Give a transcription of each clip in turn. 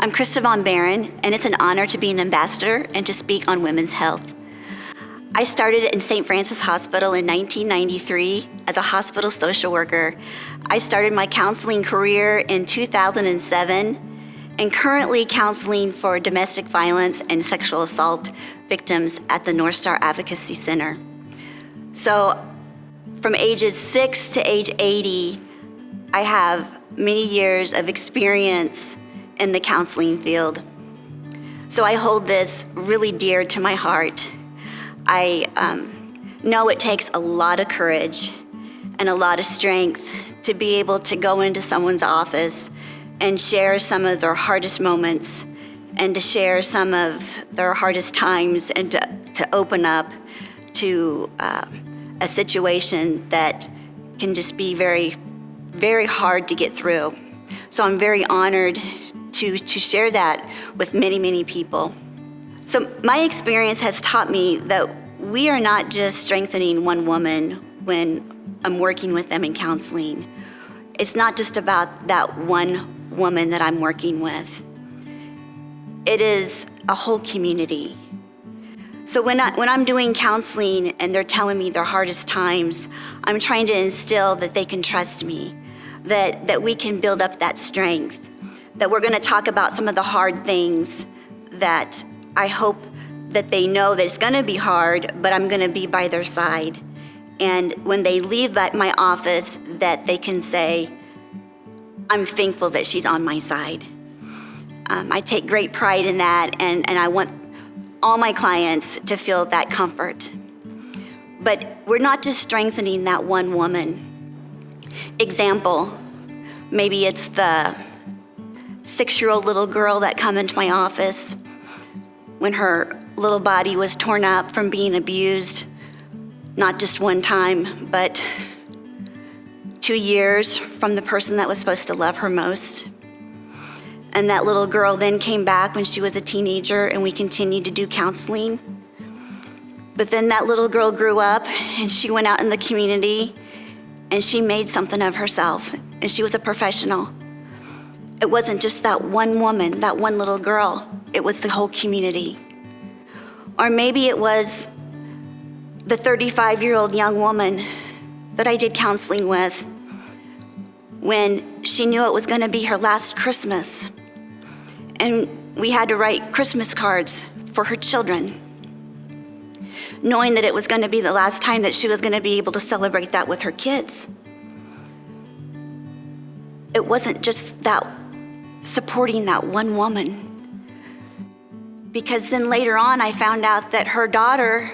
I'm Krista Vonbehren, and it's an honor to be an ambassador and to speak on women's health. I started in St. Francis Hospital in 1993 as a hospital social worker. I started my counseling career in 2007 and currently counseling for domestic violence and sexual assault victims at the North Star Advocacy Center. So from ages 6 to age 80, I have many years of experience in the counseling field. So I hold this really dear to my heart. I know it takes a lot of courage and a lot of strength to be able to go into someone's office and share some of their hardest moments and to share some of their hardest times and to open up to a situation that can just be very, very hard to get through. So I'm very honored to share that with many, many people. So my experience has taught me that we are not just strengthening one woman when I'm working with them in counseling. It's not just about that one woman that I'm working with. It is a whole community. So when I'm doing counseling and they're telling me their hardest times, I'm trying to instill that they can trust me, that we can build up that strength, that we're gonna talk about some of the hard things that I hope that they know that it's gonna be hard, but I'm gonna be by their side. And when they leave my office, that they can say, I'm thankful that she's on my side. I take great pride in that, and I want all my clients to feel that comfort. But we're not just strengthening that one woman. Example, maybe it's the 6-year-old little girl that come into my office when her little body was torn up from being abused, not just one time, but 2 years from the person that was supposed to love her most. And that little girl then came back when she was a teenager, and we continued to do counseling. But then that little girl grew up and she went out in the community and she made something of herself, and she was a professional. It wasn't just that one woman, that one little girl, it was the whole community. Or maybe it was the 35-year-old young woman that I did counseling with when she knew it was gonna be her last Christmas. And we had to write Christmas cards for her children, knowing that it was gonna be the last time that she was gonna be able to celebrate that with her kids. It wasn't just that supporting that one woman. Because then later on, I found out that her daughter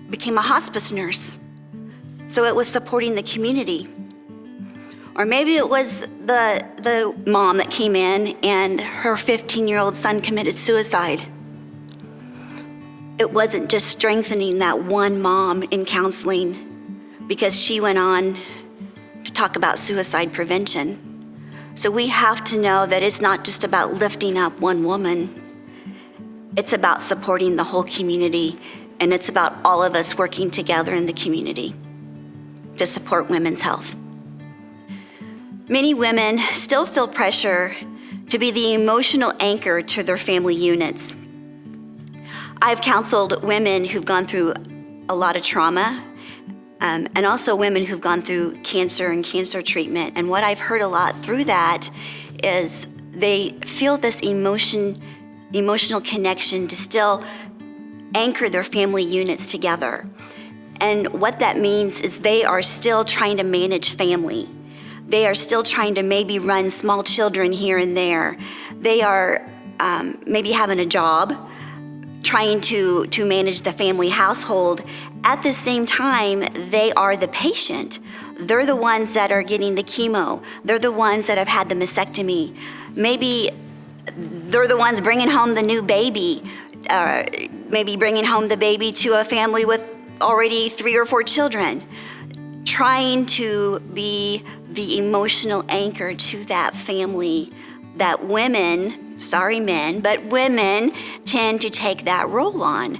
became a hospice nurse. So it was supporting the community. Or maybe it was the mom that came in and her 15-year-old son committed suicide. It wasn't just strengthening that one mom in counseling because she went on to talk about suicide prevention. So we have to know that it's not just about lifting up one woman. It's about supporting the whole community, and it's about all of us working together in the community to support women's health. Many women still feel pressure to be the emotional anchor to their family units. I've counseled women who've gone through a lot of trauma, and also women who've gone through cancer and cancer treatment. And what I've heard a lot through that is they feel this emotional connection to still anchor their family units together. And what that means is they are still trying to manage family. They are still trying to maybe run small children here and there. They are maybe having a job, trying to manage the family household. At the same time, they are the patient. They're the ones that are getting the chemo. They're the ones that have had the mastectomy. Maybe they're the ones bringing home the new baby, maybe bringing home the baby to a family with already 3 or 4 children, trying to be the emotional anchor to that family that women, sorry men, but women tend to take that role on.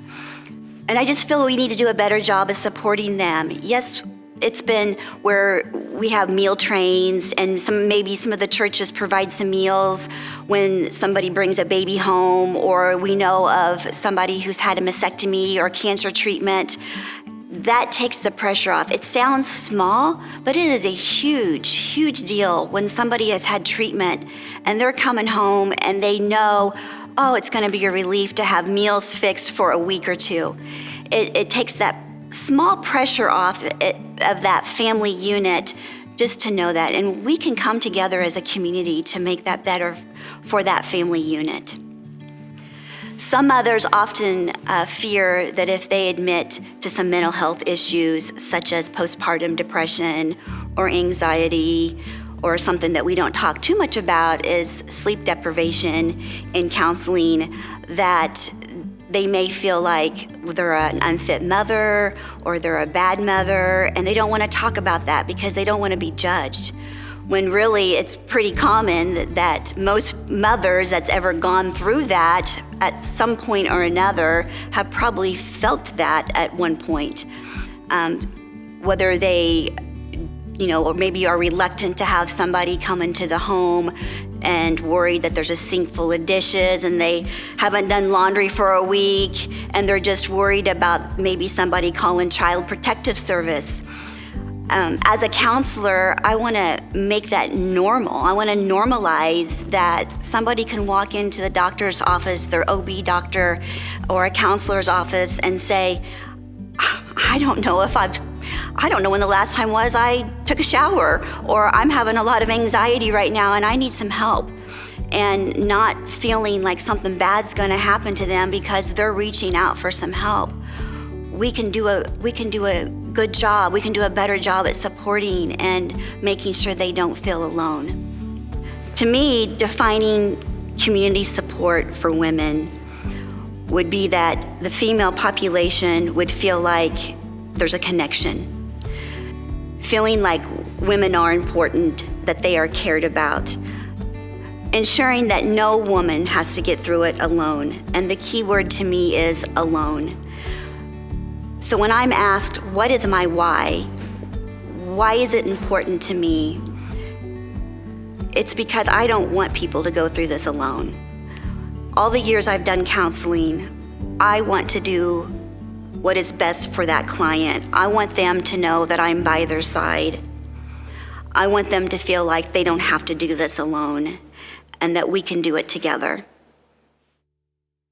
And I just feel we need to do a better job of supporting them. Yes, It's been where we have meal trains, and maybe some of the churches provide some meals when somebody brings a baby home, or we know of somebody who's had a mastectomy or cancer treatment. That takes the pressure off. It sounds small, but it is a huge, huge deal when somebody has had treatment and they're coming home and they know, oh, it's going to be a relief to have meals fixed for a week or two. It takes that small pressure off of that family unit just to know that. And we can come together as a community to make that better for that family unit. Some mothers often fear that if they admit to some mental health issues, such as postpartum depression or anxiety, or something that we don't talk too much about is sleep deprivation in counseling, that they may feel like they're an unfit mother or they're a bad mother, and they don't want to talk about that because they don't want to be judged. When really it's pretty common that most mothers that's ever gone through that at some point or another have probably felt that at one point. Whether they, or maybe are reluctant to have somebody come into the home and worried that there's a sink full of dishes and they haven't done laundry for a week and they're just worried about maybe somebody calling Child Protective Service. As a counselor, I want to make that normal. I want to normalize that somebody can walk into the doctor's office, their OB doctor, or a counselor's office and say, I don't know when the last time was I took a shower, or I'm having a lot of anxiety right now and I need some help. And not feeling like something bad's going to happen to them because they're reaching out for some help. We can do a good job. We can do a better job at supporting and making sure they don't feel alone. To me, defining community support for women would be that the female population would feel like there's a connection, feeling like women are important, that they are cared about, ensuring that no woman has to get through it alone. And the key word to me is alone. So when I'm asked, what is my why? Why is it important to me? It's because I don't want people to go through this alone. All the years I've done counseling, I want to do what is best for that client. I want them to know that I'm by their side. I want them to feel like they don't have to do this alone and that we can do it together.